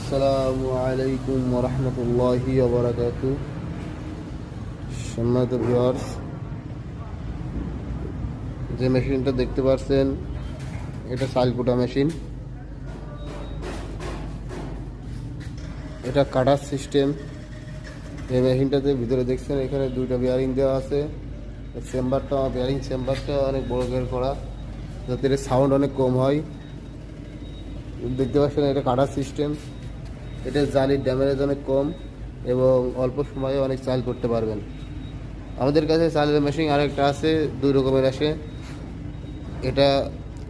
আসসালামু আলাইকুম ওয়া রাহমাতুল্লাহি ওয়া বারাকাতুহু। সম্মানিত ভিউয়ার্স, যে মেশিনটা দেখতে পাচ্ছেন এটা চালকুটা মেশিন। এটা কাটার সিস্টেম। এই মেশিনটাতে ভিতরে দেখছেন এখানে দুইটা বেয়ারিং দেওয়া আছে। বেয়ারিং চেম্বারটা অনেক বড় করে করা, যাতে এর সাউন্ড অনেক কম হয়। দেখতে পাচ্ছেন এটা কাটার সিস্টেম। এটা জালির ড্যামেজ অনেক কম এবং অল্প সময়ে অনেক চাল করতে পারবেন। আমাদের কাছে চালের মেশিন আরেকটা আছে, দুই রকমের আসে। এটা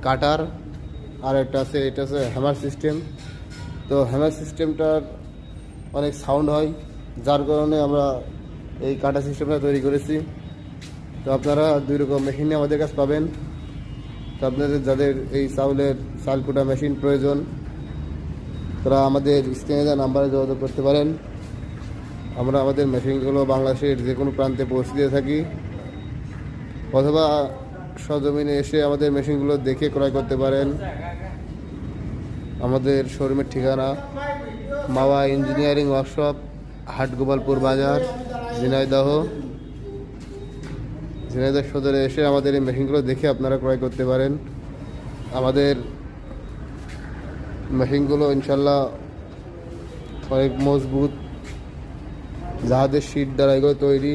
কাটার, আর একটা আছে এটা আছে হ্যামার সিস্টেম। তো হ্যামার সিস্টেমটার অনেক সাউন্ড হয়, যার কারণে আমরা এই কাটার সিস্টেমটা তৈরি করেছি। তো আপনারা দুই রকম মেশিন আমাদের কাছে পাবেন। তো আপনাদের যাদের এই চালকুটা মেশিন প্রয়োজন, তারা আমাদের স্ক্রিনে দেওয়া নাম্বারে যোগাযোগ করতে পারেন। আমরা আমাদের মেশিনগুলো বাংলাদেশের যে কোনো প্রান্তে পৌঁছে দিয়ে থাকি, অথবা সরজমিনে এসে আমাদের মেশিনগুলো দেখে ক্রয় করতে পারেন। আমাদের শোরুমের ঠিকানা মাওয়া ইঞ্জিনিয়ারিং ওয়ার্কশপ, হাটগোপালপুর বাজার, ঝিনাইদহ সদরে এসে আমাদের এই মেশিনগুলো দেখে আপনারা ক্রয় করতে পারেন। আমাদের মেশিনগুলো ইনশাল্লাহ অনেক মজবুত, জাহাজের শীট দ্বারা এগুলো তৈরি।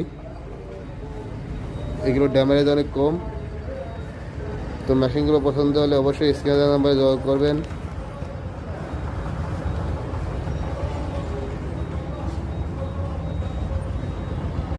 এগুলো ড্যামেজ অনেক কম। তো মেশিনগুলো পছন্দ হলে অবশ্যই স্ক্রিনে দেওয়া নাম্বারে যোগাযোগ করবেন।